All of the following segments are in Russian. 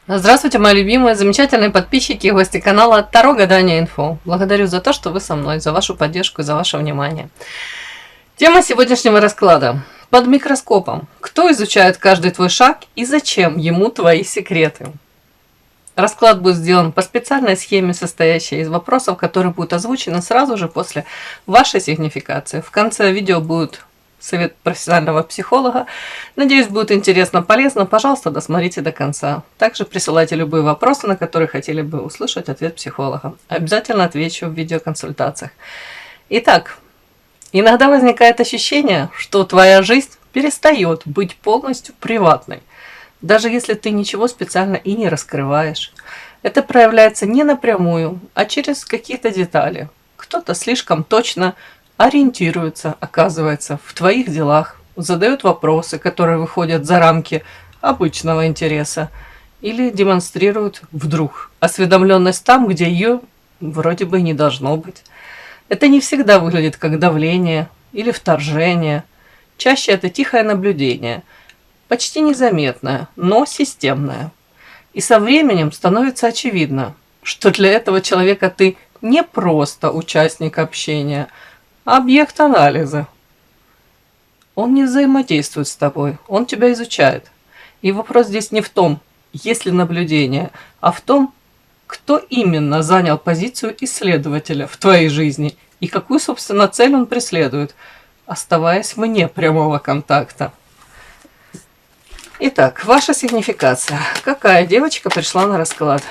Здравствуйте, мои любимые, замечательные подписчики и гости канала Таро Гадание Инфо. Благодарю за то, что вы со мной, за вашу поддержку и за ваше внимание. Тема сегодняшнего расклада. Под микроскопом. Кто изучает каждый твой шаг и зачем ему твои секреты? Расклад будет сделан по специальной схеме, состоящей из вопросов, которые будут озвучены сразу же после вашей сигнификации. В конце видео будет совет профессионального психолога. Надеюсь, будет интересно, полезно. Пожалуйста, досмотрите до конца. Также присылайте любые вопросы, на которые хотели бы услышать ответ психолога. Обязательно отвечу в видеоконсультациях. Итак, иногда возникает ощущение, что твоя жизнь перестает быть полностью приватной, даже если ты ничего специально и не раскрываешь. Это проявляется не напрямую, а через какие-то детали. Кто-то слишком точно ориентируется, оказывается, в твоих делах, задает вопросы, которые выходят за рамки обычного интереса, или демонстрирует вдруг осведомленность там, где ее вроде бы не должно быть. Это не всегда выглядит как давление или вторжение. Чаще это тихое наблюдение, почти незаметное, но системное. И со временем становится очевидно, что для этого человека ты не просто участник общения, а объект анализа. Он не взаимодействует с тобой, он тебя изучает. И вопрос здесь не в том, есть ли наблюдение, а в том, кто именно занял позицию исследователя в твоей жизни и какую, собственно, цель он преследует, оставаясь вне прямого контакта. Итак, ваша сигнификация. Какая девочка пришла на расклад?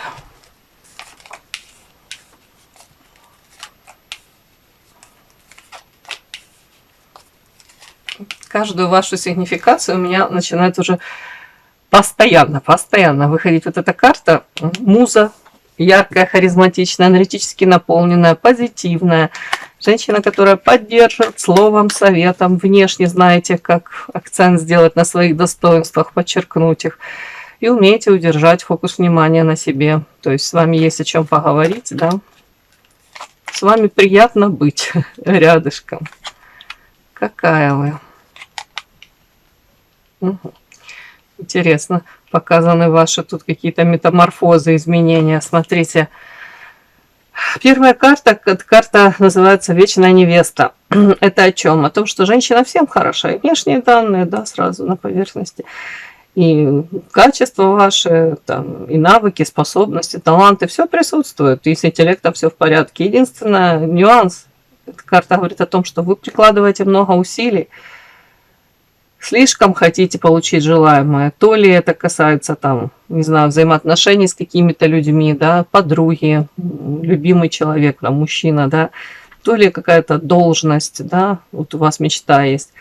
Каждую вашу сигнификацию у меня начинает уже постоянно выходить вот эта карта. Муза, яркая, харизматичная, энергетически наполненная, позитивная. Женщина, которая поддержит словом, советом. Внешне знаете, как акцент сделать на своих достоинствах, подчеркнуть их. И умеете удержать фокус внимания на себе. То есть с вами есть о чем поговорить, да. С вами приятно быть рядышком. Какая вы? Угу. Интересно, показаны ваши тут какие-то метаморфозы, изменения. Смотрите. Первая карта называется «Вечная невеста». Это о чем? О том, что женщина всем хороша. И внешние данные, да, сразу на поверхности. И качества ваши, там, и навыки, способности, таланты, все присутствует. И с интеллектом все в порядке. Единственный нюанс, эта карта говорит о том, что вы прикладываете много усилий, слишком хотите получить желаемое. То ли это касается, там, не знаю, взаимоотношений с какими-то людьми, да, подруги, любимый человек, там, мужчина, да, то ли какая-то должность, да, вот у вас мечта есть.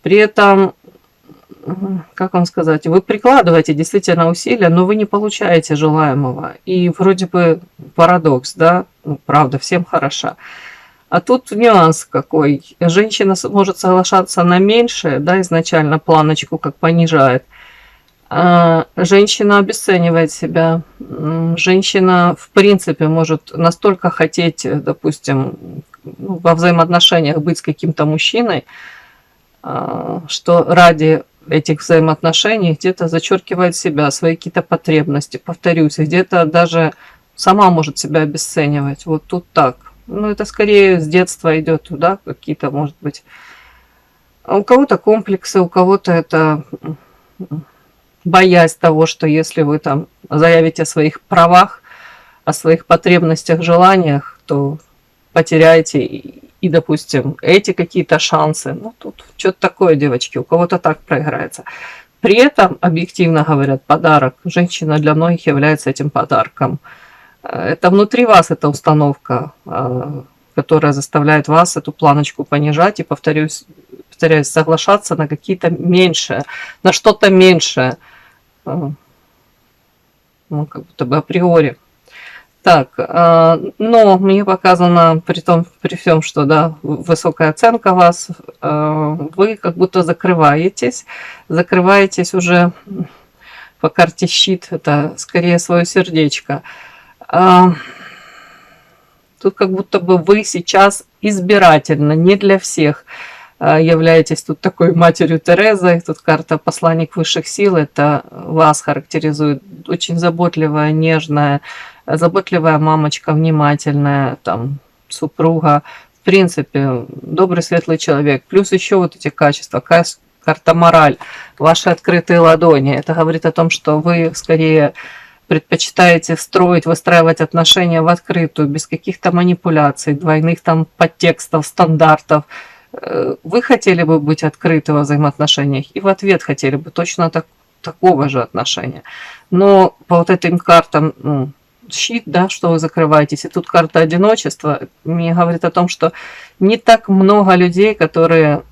При этом, как вам сказать, вы прикладываете действительно усилия, но вы не получаете желаемого. И вроде бы парадокс, да, ну, правда, всем хороша. А тут нюанс какой. Женщина может соглашаться на меньшее, да, изначально планочку как понижает. А женщина обесценивает себя. Женщина, в принципе, может настолько хотеть, допустим, во взаимоотношениях быть с каким-то мужчиной, что ради этих взаимоотношений где-то зачеркивает себя, свои какие-то потребности, повторюсь, где-то даже сама может себя обесценивать. Вот тут так. Ну, это скорее с детства идет туда, какие-то, может быть. А у кого-то комплексы, у кого-то это боязнь того, что если вы там заявите о своих правах, о своих потребностях, желаниях, то потеряете и, допустим, эти какие-то шансы. Ну, тут что-то такое, девочки, у кого-то так проиграется. При этом, объективно говорят, подарок. Женщина для многих является этим подарком. Это внутри вас эта установка, которая заставляет вас эту планочку понижать и, повторюсь, соглашаться на какие-то меньшие, на что-то меньшее, ну, как будто бы априори. Так, но мне показано, при всем, что, да, высокая оценка вас, вы как будто закрываетесь уже по карте щит, это скорее свое сердечко. Тут как будто бы вы сейчас избирательно, не для всех являетесь тут такой матерью Терезой. Тут карта посланник высших сил, это вас характеризует очень заботливая, нежная, заботливая мамочка, внимательная, там, супруга. В принципе, добрый, светлый человек. Плюс еще вот эти качества. Карта мораль, ваши открытые ладони. Это говорит о том, что вы скорее предпочитаете выстраивать отношения в открытую, без каких-то манипуляций, двойных там подтекстов, стандартов. Вы хотели бы быть открыты во взаимоотношениях, и в ответ хотели бы точно такого же отношения. Но по вот этим картам, щит, да, что вы закрываетесь, и тут карта одиночества, мне говорит о том, что не так много людей, которые,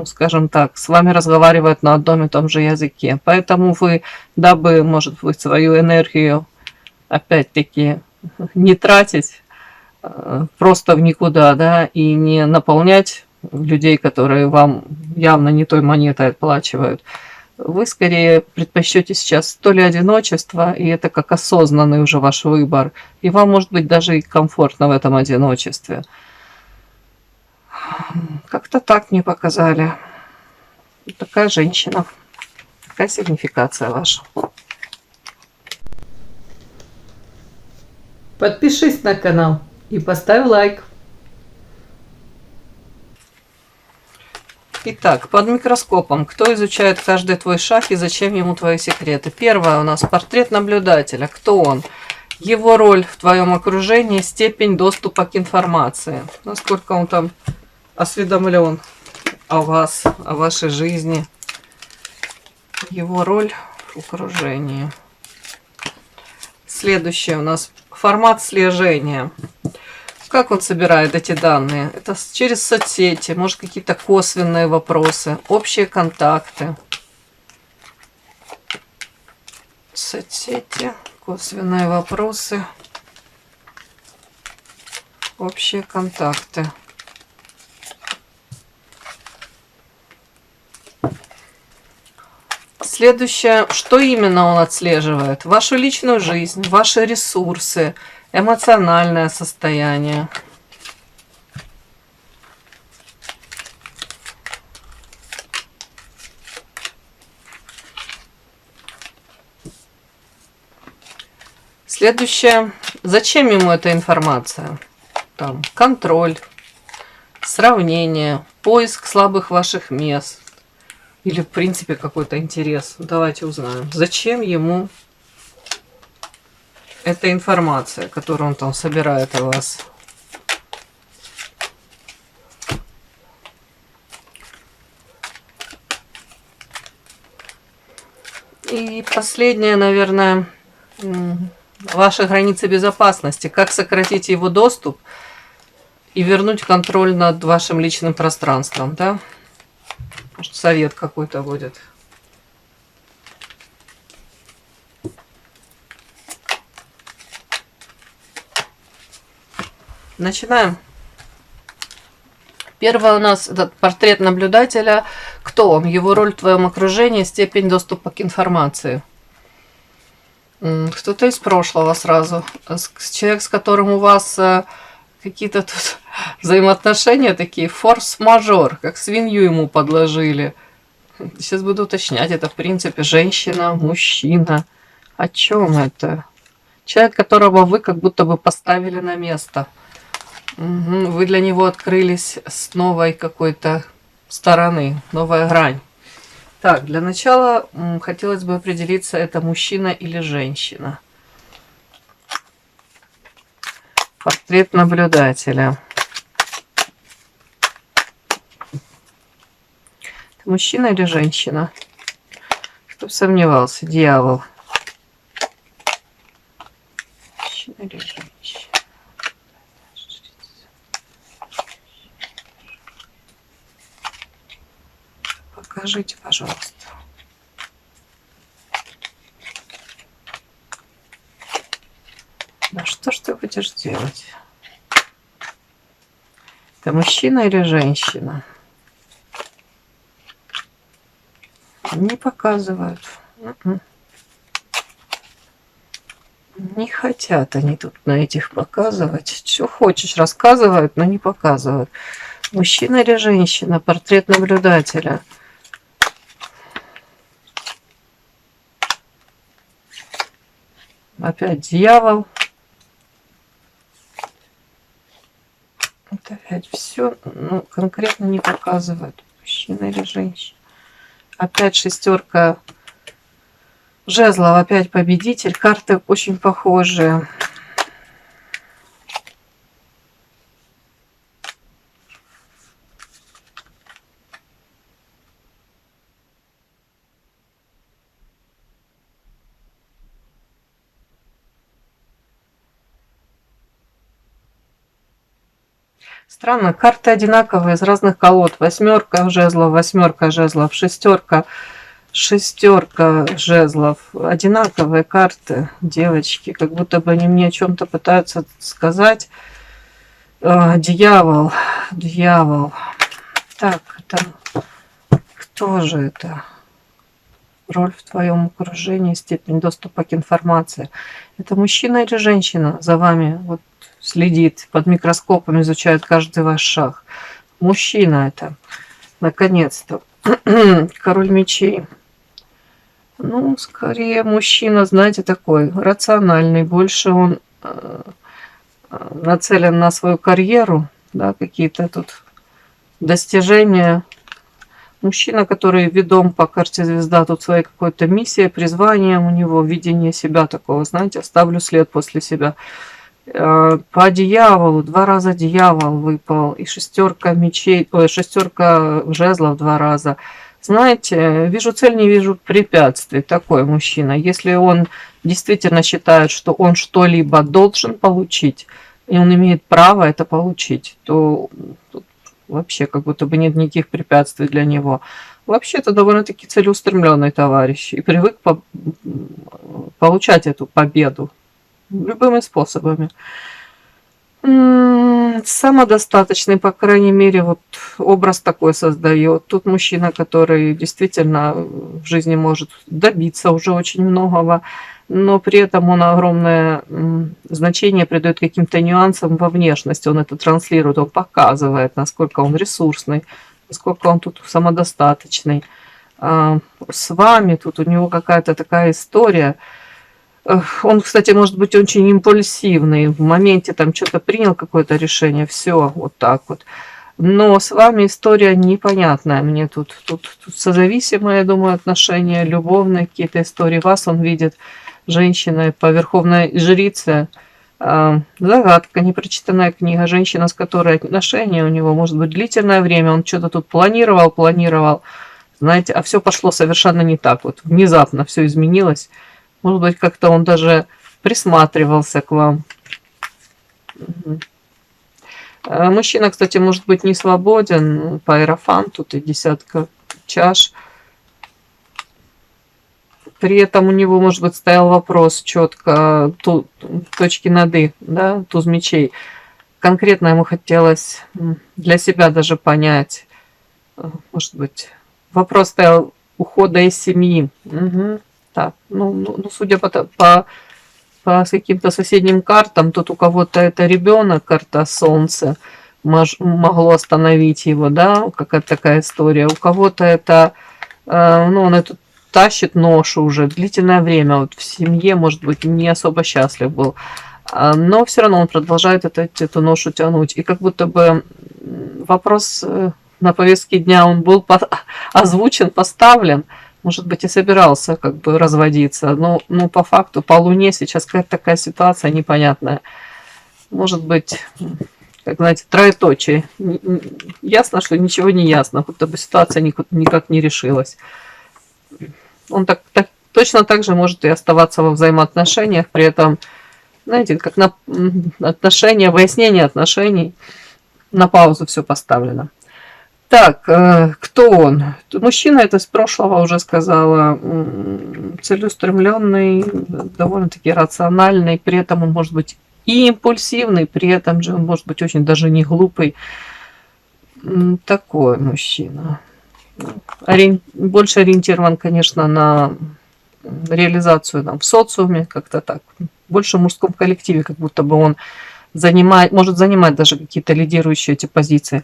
скажем так, с вами разговаривают на одном и том же языке. Поэтому вы, дабы, может быть, свою энергию, опять-таки, не тратить просто в никуда, да, и не наполнять людей, которые вам явно не той монетой отплачивают, вы скорее предпочтете сейчас то ли одиночество, и это как осознанный уже ваш выбор, и вам может быть даже и комфортно в этом одиночестве. Как-то так мне показали. Такая женщина. Какая сигнификация ваша? Подпишись на канал и поставь лайк. Итак, под микроскопом. Кто изучает каждый твой шаг и зачем ему твои секреты? Первое у нас портрет наблюдателя. Кто он? Его роль в твоем окружении, степень доступа к информации. Насколько он там осведомлен о вас, о вашей жизни. Его роль в окружении. Следующее у нас формат слежения. Как он собирает эти данные? Это через соцсети, может, какие-то косвенные вопросы, общие контакты. Соцсети, косвенные вопросы, общие контакты. Следующее, что именно он отслеживает? Вашу личную жизнь, ваши ресурсы, эмоциональное состояние. Следующее. Зачем ему эта информация? Там, контроль, сравнение, поиск слабых ваших мест. Или, в принципе, какой-то интерес. Давайте узнаем. Зачем ему эта информация, которую он там собирает о вас? И последнее, наверное, ваши границы безопасности. Как сократить его доступ и вернуть контроль над вашим личным пространством, да? Может, совет какой-то будет. Начинаем. Первое у нас этот портрет наблюдателя. Кто он? Его роль в твоем окружении, степень доступа к информации. Кто-то из прошлого сразу. Человек, с которым у вас какие-то тут взаимоотношения такие, форс-мажор, как свинью ему подложили. Сейчас буду уточнять. Это, в принципе, женщина, мужчина. О чем это? Человек, которого вы как будто бы поставили на место. Вы для него открылись с новой какой-то стороны, новая грань. Так, для начала хотелось бы определиться, это мужчина или женщина. Портрет наблюдателя. Это мужчина или женщина? Чтоб сомневался, дьявол. Мужчина или женщина? Покажите, пожалуйста. Да что ж ты будешь делать? Это мужчина или женщина? Не показывают. Не хотят они тут на этих показывать. Что хочешь, рассказывают, но не показывают. Мужчина или женщина? Портрет наблюдателя. Опять дьявол. Это опять все, ну, конкретно не показывает, мужчина или женщина. Опять шестерка жезлов, опять победитель. Карты очень похожие. Странно, карты одинаковые из разных колод. Восьмерка жезлов, шестерка жезлов. Одинаковые карты, девочки, как будто бы они мне о чем-то пытаются сказать. Дьявол. Так, это кто же это? Роль в твоем окружении, степень доступа к информации. Это мужчина или женщина за вами вот следит, под микроскопом изучает каждый ваш шаг? Мужчина это. Наконец-то. Король мечей. Ну, скорее мужчина, знаете, такой рациональный. Больше он нацелен на свою карьеру, да, какие-то тут достижения. Мужчина, который ведом по карте звезда, тут своей какой-то миссией, призванием у него, видение себя такого, знаете, оставлю след после себя. По дьяволу, 2 раза дьявол выпал, и шестерка мечей, шестерка жезлов 2 раза. Знаете, вижу цель, не вижу препятствий, такой мужчина. Если он действительно считает, что он что-либо должен получить, и он имеет право это получить, то тут вообще как будто бы нет никаких препятствий для него. Вообще это довольно-таки целеустремленный товарищ и привык получать эту победу любыми способами. Самодостаточный, по крайней мере, вот образ такой создает. Тут мужчина, который действительно в жизни может добиться уже очень многого, но при этом он огромное значение придает каким-то нюансам во внешности. Он это транслирует, он показывает, насколько он ресурсный, насколько он тут самодостаточный. С вами тут у него какая-то такая история. Он, кстати, может быть очень импульсивный. В моменте там что-то принял, какое-то решение, все, вот так вот. Но с вами история непонятная. Мне тут созависимые, я думаю, отношения, любовные какие-то истории. Вас он видит женщиной по верховной жрице. Загадка, непрочитанная книга. Женщина, с которой отношения у него, может быть, длительное время. Он что-то тут планировал. Знаете, а все пошло совершенно не так. Вот внезапно все изменилось. Может быть, как-то он даже присматривался к вам. Мужчина, кстати, может быть не свободен по иерофанту, тут и 10 чаш. При этом у него, может быть, стоял вопрос четко точки над «и», да, туз мечей. Конкретно ему хотелось для себя даже понять, может быть, вопрос стоял ухода из семьи. Угу. Так, ну, судя по каким-то соседним картам, тут у кого-то это ребенок, карта Солнца, могло остановить его, да, какая-то такая история. У кого-то это, ну, он это тащит ношу уже длительное время, вот в семье, может быть, не особо счастлив был, но все равно он продолжает эту ношу тянуть. И как будто бы вопрос на повестке дня он был озвучен, поставлен. Может быть, и собирался как бы разводиться. Но по факту, по Луне сейчас какая-то такая ситуация непонятная. Может быть, как знаете, троеточие. Ясно, что ничего не ясно. Будто бы ситуация никак не решилась. Он точно так же может и оставаться во взаимоотношениях. При этом, знаете, как на отношения, выяснение отношений. На паузу все поставлено. Так, кто он? Мужчина, это с прошлого уже сказала, целеустремленный, довольно-таки рациональный, при этом он может быть и импульсивный, при этом же он может быть очень даже не глупый. Такой мужчина. Больше ориентирован, конечно, на реализацию там, в социуме, как-то так. Больше в мужском коллективе, как будто бы он может занимать даже какие-то лидирующие эти позиции.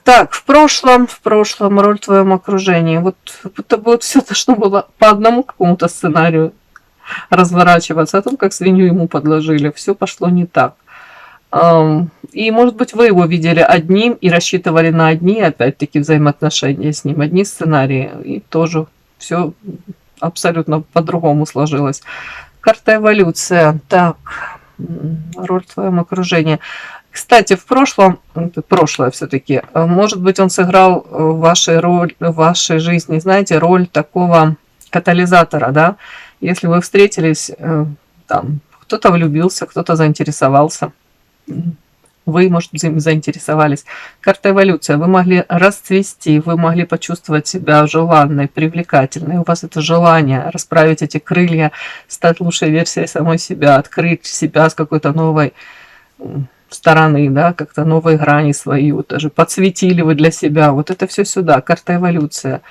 Так, в прошлом роль в твоем окружении. Вот будто бы все должно было по одному какому-то сценарию разворачиваться, о том, как свинью ему подложили. Все пошло не так. И, может быть, вы его видели одним и рассчитывали на одни, опять-таки, взаимоотношения с ним, одни сценарии, и тоже все абсолютно по-другому сложилось. Карта эволюция. Так, роль в твоем окружении. Кстати, в прошлом, прошлое все-таки, может быть, он сыграл в вашей жизни, знаете, роль такого катализатора, да? Если вы встретились, там, кто-то влюбился, кто-то заинтересовался, вы, может быть, заинтересовались. Карта эволюция. Вы могли расцвести, вы могли почувствовать себя желанной, привлекательной. У вас это желание расправить эти крылья, стать лучшей версией самой себя, открыть себя с какой-то новой стороны, да, как-то новые грани свои, вот даже подсветили вы для себя. Вот это все сюда. Карта эволюция.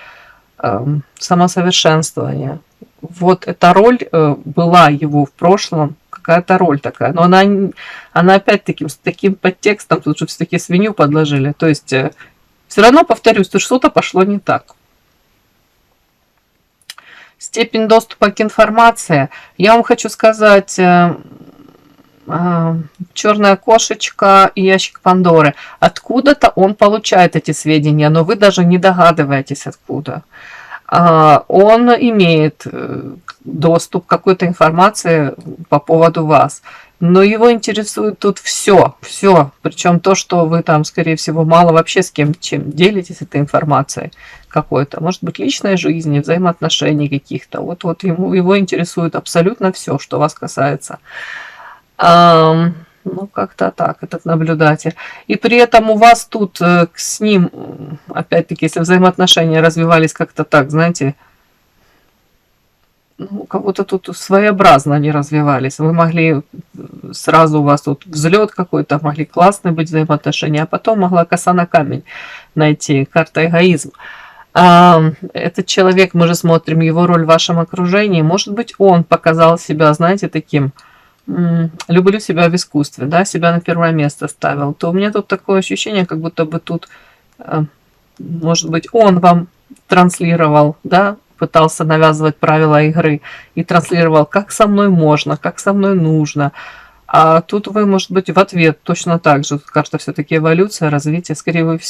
Самосовершенствование. Вот эта роль была его в прошлом, какая-то роль такая. Но она опять-таки с таким подтекстом, тут же все-таки свинью подложили. То есть все равно, повторюсь, тут что-то пошло не так. Степень доступа к информации. Я вам хочу сказать, черная кошечка и ящик Пандоры. Откуда-то он получает эти сведения, но вы даже не догадываетесь откуда. Он имеет доступ к какой-то информации по поводу вас. Но его интересует тут все. Причем то, что вы там, скорее всего, мало вообще с чем делитесь этой информацией какой-то. Может быть, личной жизни, взаимоотношений каких-то. Вот его интересует абсолютно все, что вас касается. Ну, как-то так, этот наблюдатель. И при этом у вас тут с ним, опять-таки, если взаимоотношения развивались как-то так, знаете, ну, у кого-то тут своеобразно они развивались. Вы могли, сразу у вас тут взлет какой-то, могли классные быть взаимоотношения, а потом могла коса на камень найти, карта эгоизм. Этот человек, мы же смотрим его роль в вашем окружении, может быть, он показал себя, знаете, таким... люблю себя в искусстве, да, себя на первое место ставил, то у меня тут такое ощущение, как будто бы тут, может быть, он вам транслировал, да, пытался навязывать правила игры и транслировал, как со мной можно, как со мной нужно. А тут вы, может быть, в ответ точно так же, карта все-таки эволюция, развитие, скорее вы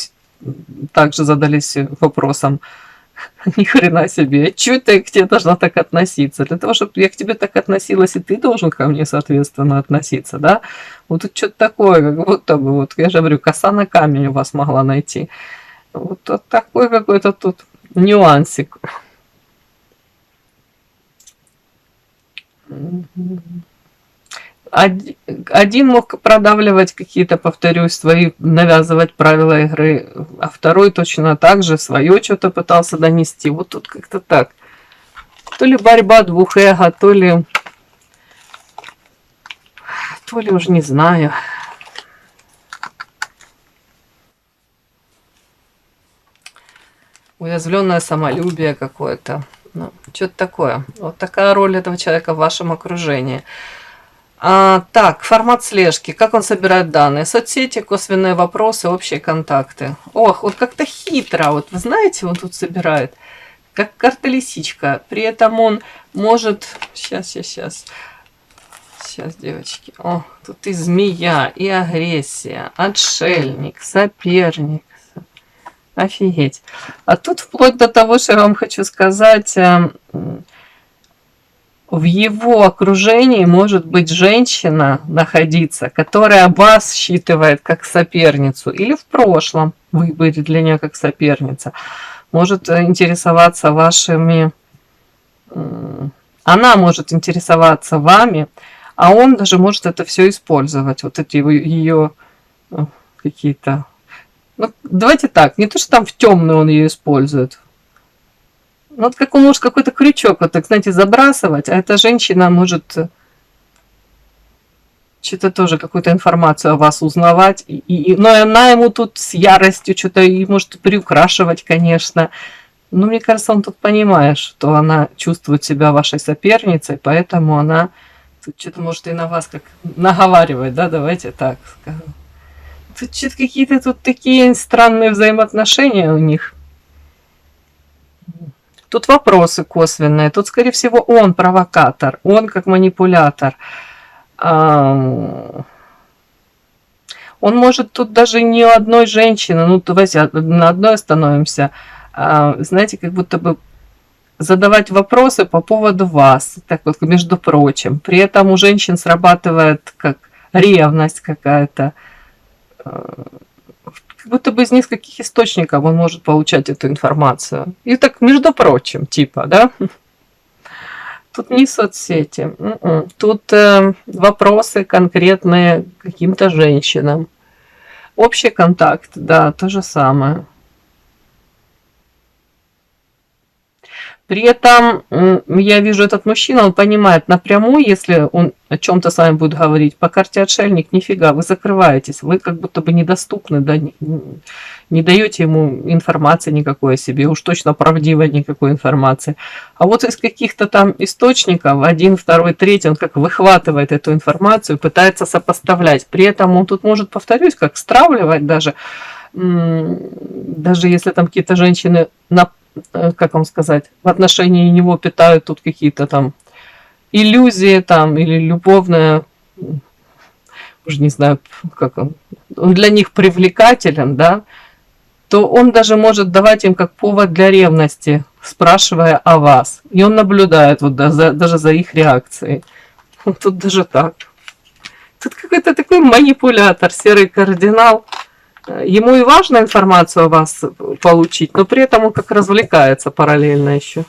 также задались вопросом, ни хрена себе. Чё ты к тебе должна так относиться? Для того, чтобы я к тебе так относилась, и ты должен ко мне, соответственно, относиться, да? Вот тут что-то такое, как будто бы, вот я же говорю, коса на камень у вас могла найти. Вот такой какой-то тут нюансик. Один мог продавливать какие-то, повторюсь, свои, навязывать правила игры, а второй точно так же свое что-то пытался донести. Вот тут как-то так. То ли борьба двух эго, то ли уж не знаю. Уязвленное самолюбие какое-то. Ну, что-то такое. Вот такая роль этого человека в вашем окружении. Так, формат слежки. Как он собирает данные? Соцсети, косвенные вопросы, общие контакты. Ох, вот как-то хитро. Вот вы знаете, он тут собирает. Как карта лисичка. При этом он может... Сейчас, девочки. О, тут и змея, и агрессия, отшельник, соперник. Офигеть. А тут вплоть до того, что я вам хочу сказать... В его окружении может быть женщина находиться, которая вас считывает как соперницу, или в прошлом вы были для нее как соперница. Может интересоваться вашими... Она может интересоваться вами, а он даже может это все использовать. Вот эти ее какие-то... Ну, давайте так, не то, что там в темную он ее использует. Ну, вот как он может какой-то крючок, вот так, знаете, забрасывать, а эта женщина может что-то тоже, какую-то информацию о вас узнавать, но она ему тут с яростью что-то и может приукрашивать, конечно. Но мне кажется, он тут понимает, что она чувствует себя вашей соперницей, поэтому она тут что-то может и на вас как наговаривать, да, давайте так скажем. Тут что-то какие-то тут такие странные взаимоотношения у них. Тут вопросы косвенные. Тут, скорее всего, он провокатор, он как манипулятор. Он может тут даже не у одной женщины, ну давайте на одной остановимся, знаете, как будто бы задавать вопросы по поводу вас, так вот, между прочим. При этом у женщин срабатывает как ревность какая-то. Как будто бы из нескольких источников он может получать эту информацию. И так, между прочим, типа, да? Тут не соцсети. Тут вопросы конкретные каким-то женщинам. Общий контакт, да, то же самое. При этом я вижу, этот мужчина, он понимает напрямую, если он о чем-то с вами будет говорить, по карте отшельник, нифига, вы закрываетесь, вы как будто бы недоступны, да, не даете ему информации никакой о себе, уж точно правдивой никакой информации. А вот из каких-то там источников, один, второй, третий, он как выхватывает эту информацию, пытается сопоставлять. При этом он тут может, повторюсь, как стравливать даже если там какие-то женщины как вам сказать, в отношении него питают тут какие-то там иллюзии там или любовная, уже не знаю, как он для них привлекателен, да, то он даже может давать им как повод для ревности, спрашивая о вас. И он наблюдает вот даже за их реакцией. Тут даже так. Тут какой-то такой манипулятор, серый кардинал. Ему и важно информацию о вас получить, но при этом он как развлекается параллельно еще.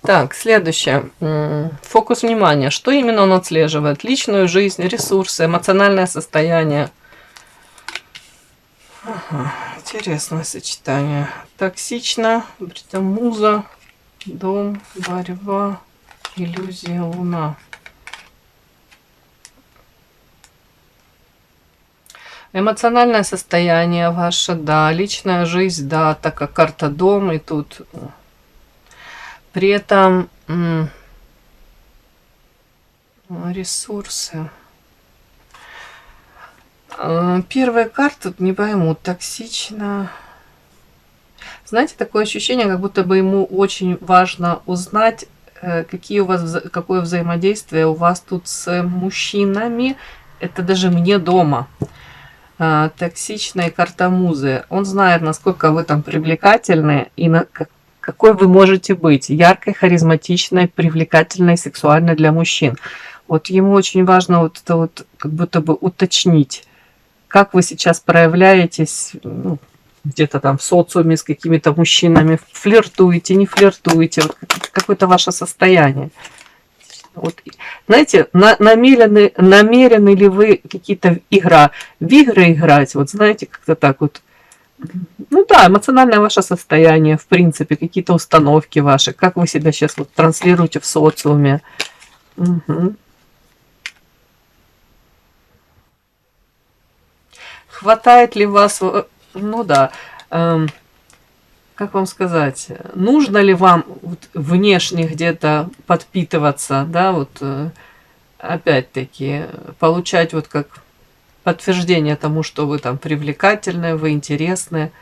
Так, следующее. Фокус внимания. Что именно он отслеживает? Личную жизнь, ресурсы, эмоциональное состояние. Ага, интересное сочетание. Токсично, муза, дом, борьба. Иллюзия луна. Эмоциональное состояние ваше, да. Личная жизнь, да, так как карта дом, и тут при этом ресурсы. Первая карта, не пойму, токсично. Знаете, такое ощущение, как будто бы ему очень важно узнать, какое взаимодействие у вас тут с мужчинами. Это даже мне дома. Токсичная карта музы. Он знает, насколько вы там привлекательны и какой вы можете быть. Яркой, харизматичной, привлекательной, сексуальной для мужчин. Вот ему очень важно вот это вот как будто бы уточнить, как вы сейчас проявляетесь, ну, где-то там в социуме с какими-то мужчинами, флиртуете, не флиртуете, вот какое-то ваше состояние. Вот, знаете, намерены ли вы какие-то в игры играть, вот знаете, как-то так вот. Ну да, эмоциональное ваше состояние, в принципе, какие-то установки ваши, как вы себя сейчас вот транслируете в социуме. Угу. Хватает ли вас... Ну да, как вам сказать, нужно ли вам вот внешне где-то подпитываться, да, вот опять-таки получать вот как подтверждение тому, что вы там привлекательны, вы интересны.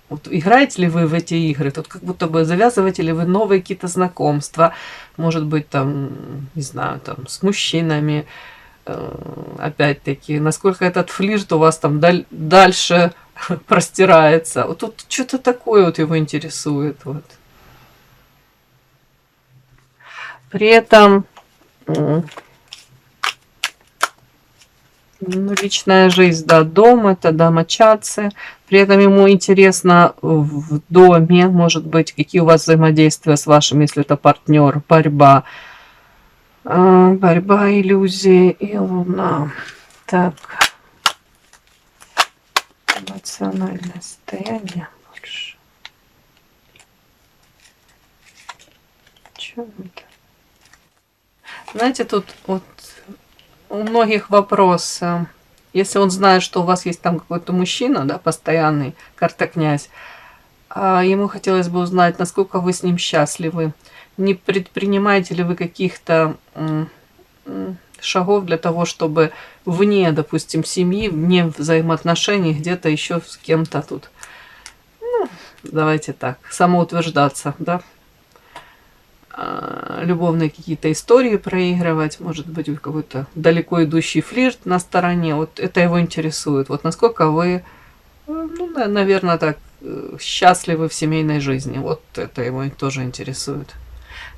Вот играете ли вы в эти игры? Тут как будто бы завязываете ли вы новые какие-то знакомства, может быть, там, не знаю, там, с мужчинами, опять-таки, насколько этот флирт у вас там дальше простирается. Вот тут что-то такое вот его интересует. Вот. При этом личная жизнь, да, дом, это домочадцы. При этом ему интересно в доме, может быть, какие у вас взаимодействия с вашим, если это партнер, борьба. Борьба, иллюзии и луна. Так. Эмоциональное состояние больше. Чего это? Знаете, тут вот у многих вопрос. Если он знает, что у вас есть там какой-то мужчина, да, постоянный, карта князь, ему хотелось бы узнать, насколько вы с ним счастливы. Не предпринимаете ли вы каких-то шагов для того, чтобы вне, допустим, семьи, вне взаимоотношений, где-то еще с кем-то тут, ну, давайте так, самоутверждаться, да, любовные какие-то истории проигрывать, может быть, какой-то далеко идущий флирт на стороне, вот это его интересует. Вот насколько вы, ну, наверное, так, счастливы в семейной жизни, вот это его тоже интересует.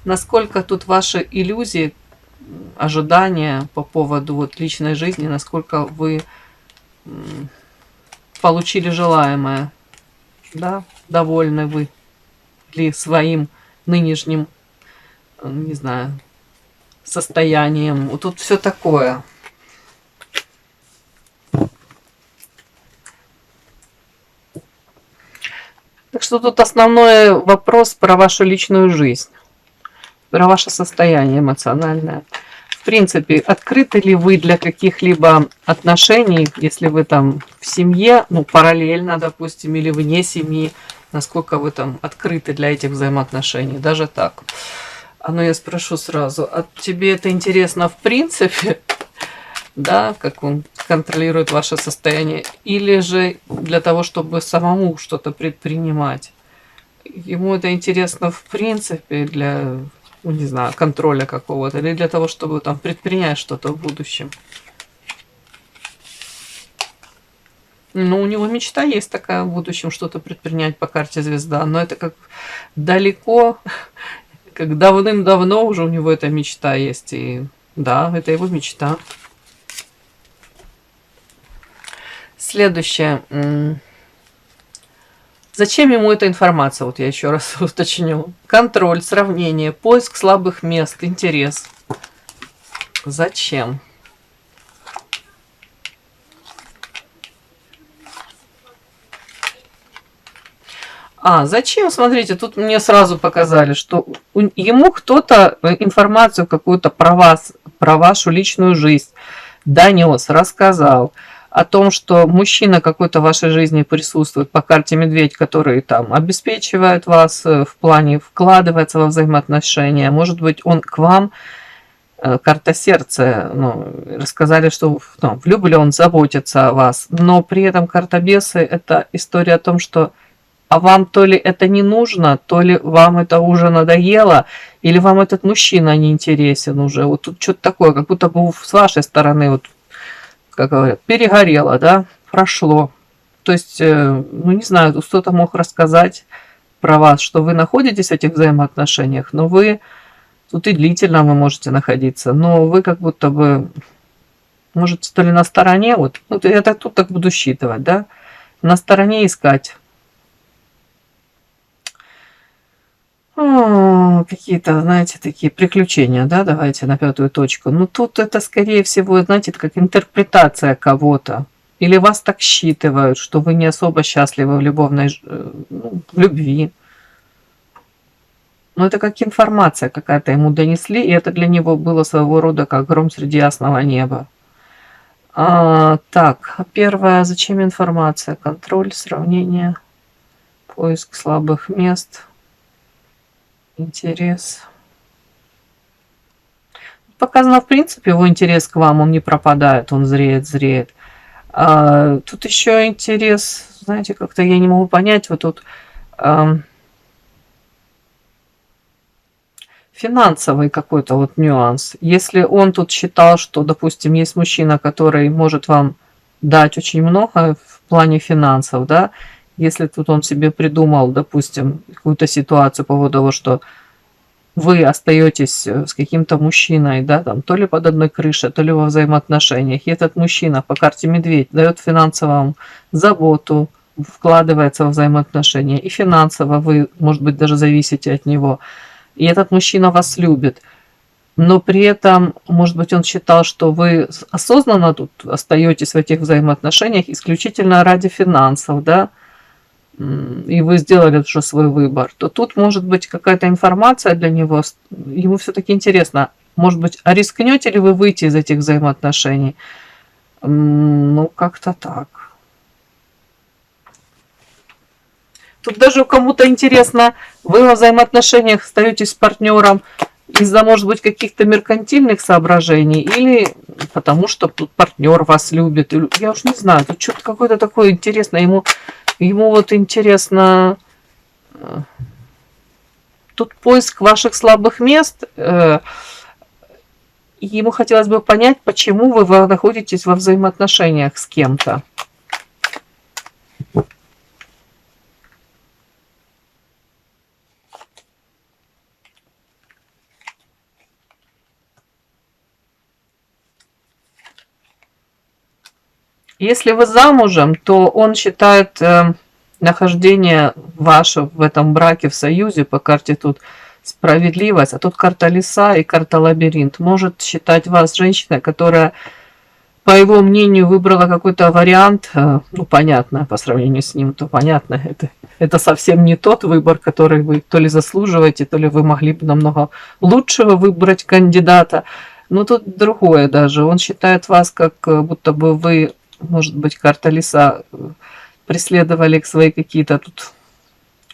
Насколько тут ваши иллюзии, ожидания по поводу вот личной жизни, насколько вы получили желаемое, да, довольны вы ли своим нынешним, не знаю, состоянием. Вот тут все такое. Так что тут основной вопрос про вашу личную жизнь, про ваше состояние эмоциональное. В принципе, открыты ли вы для каких-либо отношений, если вы там в семье, ну, параллельно, допустим, или вне семьи, насколько вы там открыты для этих взаимоотношений, даже так. А ну я спрошу сразу, а тебе это интересно в принципе, да, как он контролирует ваше состояние, или же для того, чтобы самому что-то предпринимать? Ему это интересно в принципе для, ну, не знаю, контроля какого-то, или для того, чтобы там предпринять что-то в будущем? Ну, у него мечта есть такая в будущем, что-то предпринять по карте звезда, но это как далеко, как давным-давно уже у него эта мечта есть, и да, это его мечта. Следующее. Зачем ему эта информация? Вот я еще раз уточню. Контроль, сравнение, поиск слабых мест, интерес. Зачем? Зачем? Смотрите, тут мне сразу показали, что ему кто-то информацию какую-то про вас, про вашу личную жизнь донес, рассказал о том, что мужчина какой-то в вашей жизни присутствует по карте медведь, который там обеспечивает вас в плане, вкладывается во взаимоотношения. Может быть, он к вам, карта сердца, ну, рассказали, что ну, влюблен, заботится о вас. Но при этом карта бесы – это история о том, что вам то ли это не нужно, то ли вам это уже надоело, или вам этот мужчина не интересен уже. Вот тут что-то такое, как будто бы с вашей стороны, вот, как говорят, перегорело, да, прошло. То есть, ну не знаю, кто-то мог рассказать про вас, что вы находитесь в этих взаимоотношениях, но вы, тут и длительно вы можете находиться, но вы как будто бы, может, то ли на стороне, вот, ну, я тут так буду считывать, да, на стороне искать. Какие-то, знаете, такие приключения, да, давайте на пятую точку. Ну, тут это, скорее всего, знаете, это как интерпретация кого-то. Или вас так считывают, что вы не особо счастливы в любовной, ну, в любви. Но это как информация какая-то ему донесли, и это для него было своего рода как гром среди ясного неба. Так, первое, зачем информация? Контроль, сравнение, поиск слабых мест. Интерес. Показано, в принципе, его интерес к вам, он не пропадает, он зреет. Тут еще интерес, знаете, как-то я не могу понять, вот тут финансовый какой-то вот нюанс. Если он тут считал, что, допустим, есть мужчина, который может вам дать очень много в плане финансов, да, если тут он себе придумал, допустим, какую-то ситуацию по поводу того, что вы остаетесь с каким-то мужчиной, да, там, то ли под одной крышей, то ли во взаимоотношениях, и этот мужчина по карте медведь дает финансовую заботу, вкладывается во взаимоотношения, и финансово вы, может быть, даже зависите от него, и этот мужчина вас любит, но при этом, может быть, он считал, что вы осознанно тут остаетесь в этих взаимоотношениях исключительно ради финансов, да, и вы сделали уже свой выбор, то тут может быть какая-то информация для него, ему все-таки интересно, может быть, а рискнете ли вы выйти из этих взаимоотношений? Ну, как-то так. Тут даже кому-то интересно, вы во взаимоотношениях остаетесь с партнером из-за, может быть, каких-то меркантильных соображений, или потому что тут партнер вас любит. Я уж не знаю, тут что-то какое-то такое интересное. Ему вот интересно... Тут поиск ваших слабых мест. Ему хотелось бы понять, почему вы находитесь во взаимоотношениях с кем-то. Если вы замужем, то он считает нахождение ваше в этом браке, в союзе, по карте тут справедливость, а тут карта лиса и карта лабиринт, может считать вас женщиной, которая, по его мнению, выбрала какой-то вариант, ну, понятно, по сравнению с ним, то понятно, это совсем не тот выбор, который вы то ли заслуживаете, то ли вы могли бы намного лучшего выбрать кандидата. Но тут другое даже. Он считает вас, как будто бы вы, может быть, карта лиса, преследовали свои какие-то тут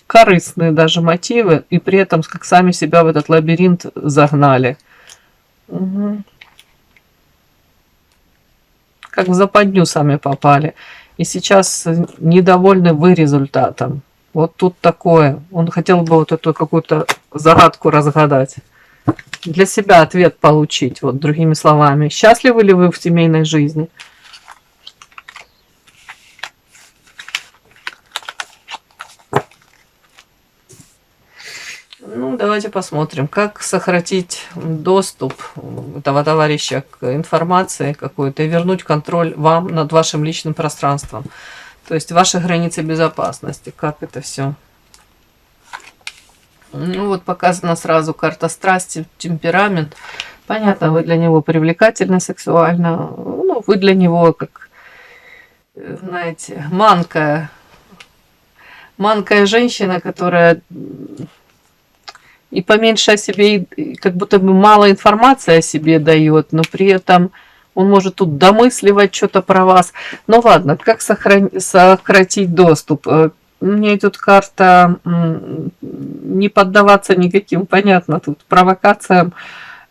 корыстные даже мотивы, и при этом как сами себя в этот лабиринт загнали. Угу. Как в западню сами попали. И сейчас недовольны вы результатом. Вот тут такое. Он хотел бы вот эту какую-то загадку разгадать. Для себя ответ получить. Вот другими словами. Счастливы ли вы в семейной жизни? Ну, давайте посмотрим, как сократить доступ этого товарища к информации какой-то и вернуть контроль вам над вашим личным пространством. То есть ваши границы безопасности. Как это все? Ну, вот показана сразу карта страсти, темперамент. Понятно, вы для него привлекательны сексуально. Ну, вы для него как, знаете, манкая женщина, которая... И поменьше о себе, и как будто бы мало информации о себе дает, но при этом он может тут домысливать что-то про вас. Ну ладно, как сократить доступ? Мне тут карта не поддаваться никаким, понятно, тут провокациям.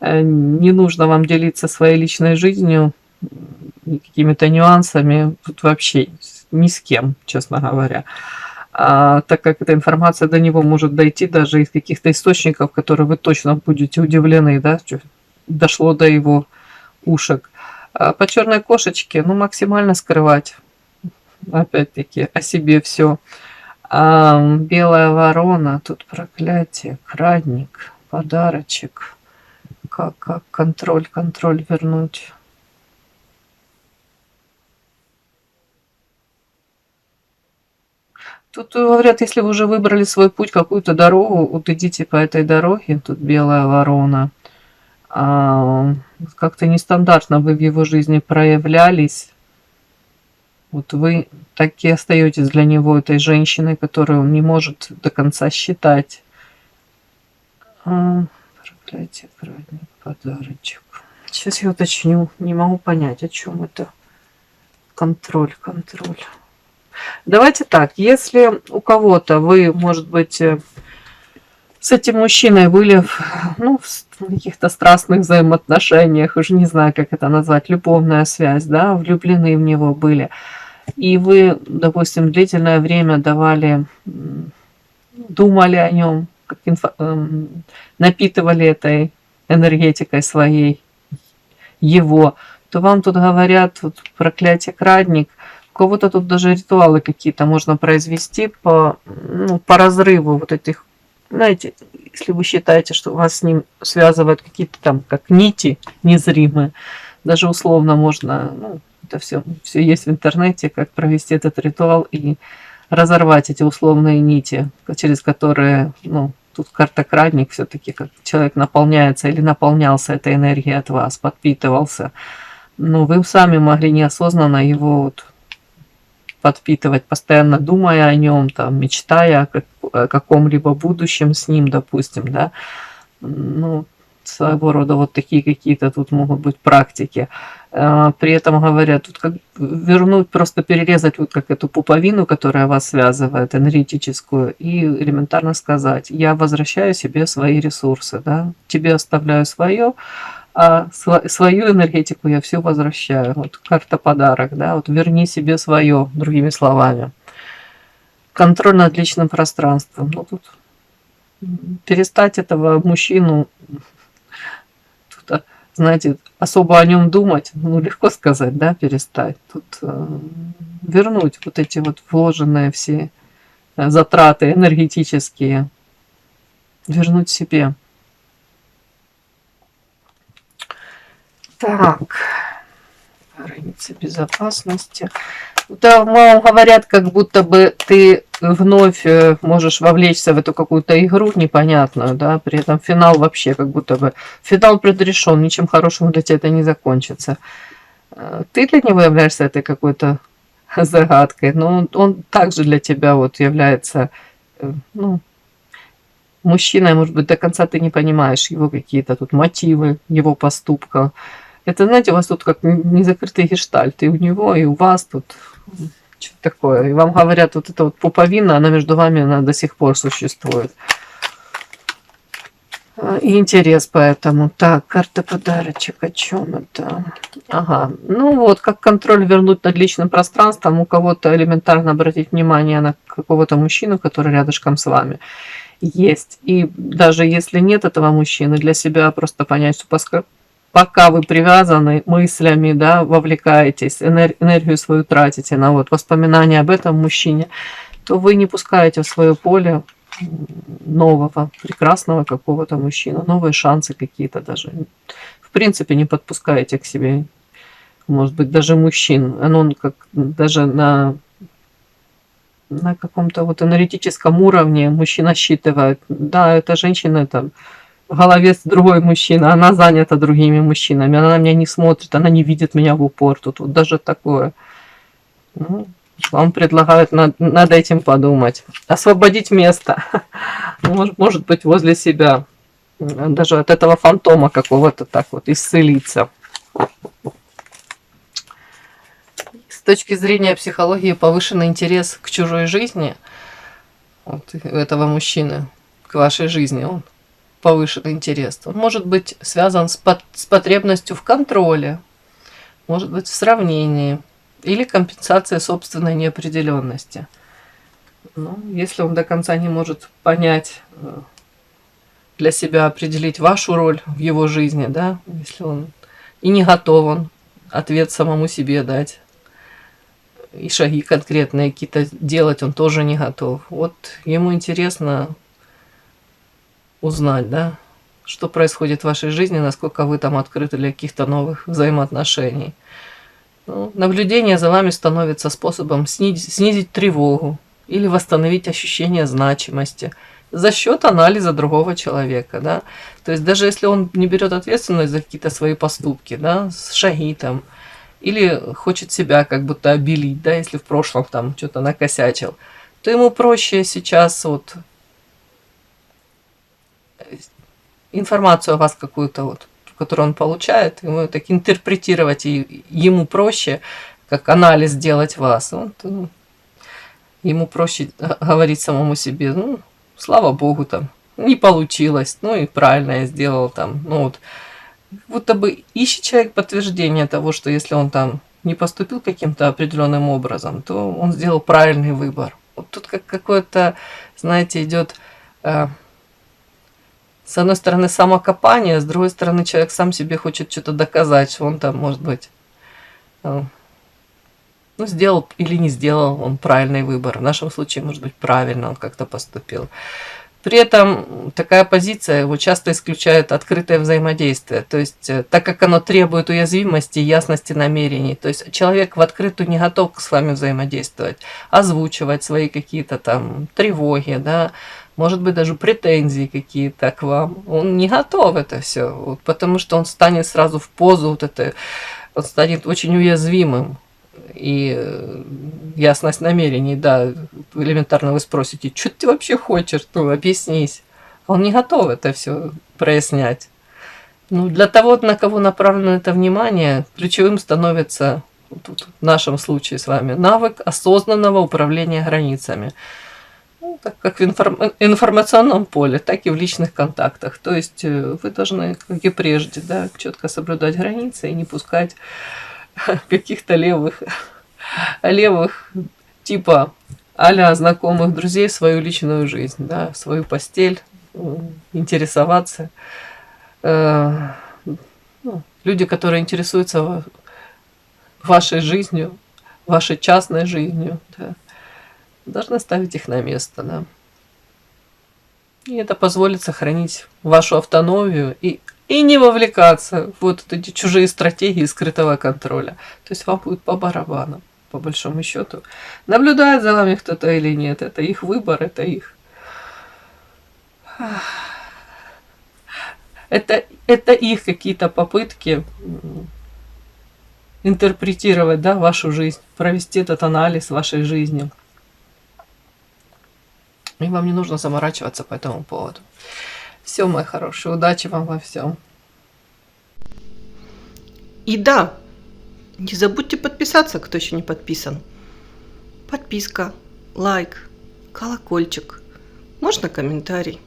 Не нужно вам делиться своей личной жизнью, какими-то нюансами, тут вообще ни с кем, честно говоря. Так как эта информация до него может дойти даже из каких-то источников, которые вы точно будете удивлены, да, что дошло до его ушек. По черной кошечке, ну, максимально скрывать, опять-таки, о себе все. Белая ворона, тут проклятие, крадник, подарочек. Как контроль вернуть? Тут говорят, если вы уже выбрали свой путь, какую-то дорогу, вот идите по этой дороге, тут белая ворона. Как-то нестандартно вы в его жизни проявлялись. Вот вы так и остаетесь для него этой женщиной, которую он не может до конца считать. Проклятие, крадник, подарочек. Сейчас я уточню, не могу понять, о чем это. Контроль. Давайте так, если у кого-то вы, может быть, с этим мужчиной были, ну, в каких-то страстных взаимоотношениях, уже не знаю, как это назвать, любовная связь, да, влюблены в него были, и вы, допустим, длительное время думали о нем, напитывали этой энергетикой своей его, то вам тут говорят, вот, проклятие, крадник. У кого-то тут даже ритуалы какие-то можно произвести по разрыву вот этих, знаете, если вы считаете, что вас с ним связывают какие-то там как нити незримые, даже условно можно, ну, это все есть в интернете, как провести этот ритуал и разорвать эти условные нити, через которые, ну, тут карта крадник все-таки, как человек наполняется или наполнялся этой энергией от вас, подпитывался. Но вы сами могли неосознанно его вот подпитывать, постоянно думая о нем, там, мечтая о каком-либо будущем с ним, допустим, да. Ну, своего рода вот такие какие-то тут могут быть практики. При этом говорят, тут как вернуть, просто перерезать вот как эту пуповину, которая вас связывает, энергетическую, и элементарно сказать: я возвращаю себе свои ресурсы, да, тебе оставляю свое, а свою энергетику я все возвращаю. Вот карта подарок, да, вот верни себе свое, другими словами. Контроль над личным пространством. Ну, тут перестать этого мужчину, тут, знаете, особо о нем думать, ну, легко сказать, да, перестать. Тут вернуть вот эти вот вложенные все затраты энергетические, вернуть себе. Так, границы безопасности. Да, вам говорят, как будто бы ты вновь можешь вовлечься в эту какую-то игру непонятную, да, при этом финал вообще как будто бы... Финал предрешен, ничем хорошим для тебя это не закончится. Ты для него являешься этой какой-то загадкой, но он также для тебя вот является, ну, мужчиной, может быть, до конца ты не понимаешь его какие-то тут мотивы, его поступка. Это, знаете, у вас тут как незакрытый гештальт, и у него, и у вас тут что-то такое. И вам говорят, вот эта вот пуповина, она между вами, она до сих пор существует. И интерес поэтому. Так, карта подарочек, о чем это? Ага, ну вот, как контроль вернуть над личным пространством, у кого-то элементарно обратить внимание на какого-то мужчину, который рядышком с вами есть. И даже если нет этого мужчины, для себя просто понять, что пока вы привязаны мыслями, да, вовлекаетесь, энергию свою тратите на вот воспоминания об этом мужчине, то вы не пускаете в свое поле нового, прекрасного какого-то мужчину, новые шансы какие-то даже. В принципе, не подпускаете к себе, может быть, даже мужчин. Он как даже на каком-то вот энергетическом уровне мужчина считывает, да, эта женщина там в голове другой мужчина, она занята другими мужчинами, она на меня не смотрит, она не видит меня в упор. Тут вот даже такое. Ну, вам предлагают над этим подумать. Освободить место. Может быть, возле себя. Даже от этого фантома какого-то так вот исцелиться. С точки зрения психологии, повышенный интерес к чужой жизни вот, этого мужчины, к вашей жизни, он повышенный интерес. Он может быть связан с потребностью в контроле, может быть в сравнении или компенсации собственной неопределенности. Ну, если он до конца не может понять, для себя определить вашу роль в его жизни, да, если он и не готов он ответ самому себе дать, и шаги конкретные какие-то делать он тоже не готов. Вот ему интересно узнать, да, что происходит в вашей жизни, насколько вы там открыты для каких-то новых взаимоотношений. Ну, наблюдение за вами становится способом снизить тревогу или восстановить ощущение значимости за счет анализа другого человека, да. То есть даже если он не берет ответственность за какие-то свои поступки, да, шаги там, или хочет себя как будто обелить, да, если в прошлом там что-то накосячил, то ему проще сейчас вот информацию о вас какую-то вот, которую он получает, ему так интерпретировать, и ему проще как анализ делать вас. Вот, ему проще говорить самому себе, ну, слава богу, там, не получилось, ну и правильно я сделал там, ну вот. Будто бы ищет человек подтверждение того, что если он там не поступил каким-то определенным образом, то он сделал правильный выбор. Вот тут как какое-то, знаете, идет с одной стороны самокопание, с другой стороны человек сам себе хочет что-то доказать, что он там, может быть, ну, сделал или не сделал он правильный выбор. В нашем случае, может быть, правильно он как-то поступил. При этом такая позиция его часто исключает открытое взаимодействие, то есть так как оно требует уязвимости и ясности намерений, то есть человек в открытую не готов с вами взаимодействовать, озвучивать свои какие-то там тревоги, да, может быть даже претензии какие-то к вам, он не готов это все, вот, потому что он станет сразу в позу вот это, он станет очень уязвимым. И ясность намерений, да, элементарно вы спросите, что ты вообще хочешь, ну, объяснись. Он не готов это все прояснять. Ну, для того, на кого направлено это внимание, ключевым становится тут, в нашем случае с вами навык осознанного управления границами. Ну, так как в информационном поле, так и в личных контактах. То есть вы должны, как и прежде, да, четко соблюдать границы и не пускать каких-то левых типа а-ля знакомых друзей в свою личную жизнь, да, в свою постель, интересоваться. Люди, которые интересуются вашей жизнью, вашей частной жизнью, да, должны ставить их на место, да. И это позволит сохранить вашу автономию и не вовлекаться в вот эти чужие стратегии скрытого контроля. То есть вам будет по барабану, по большому счету. Наблюдает за вами кто-то или нет, это их выбор, это их... Это их какие-то попытки интерпретировать, да, вашу жизнь, провести этот анализ вашей жизни. И вам не нужно заморачиваться по этому поводу. Все, мои хорошие, удачи вам во всем. И да, не забудьте подписаться, кто еще не подписан. Подписка, лайк, колокольчик, можно комментарий.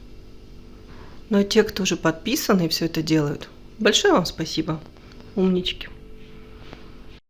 Ну а те, кто уже подписаны и все это делают, большое вам спасибо. Умнички.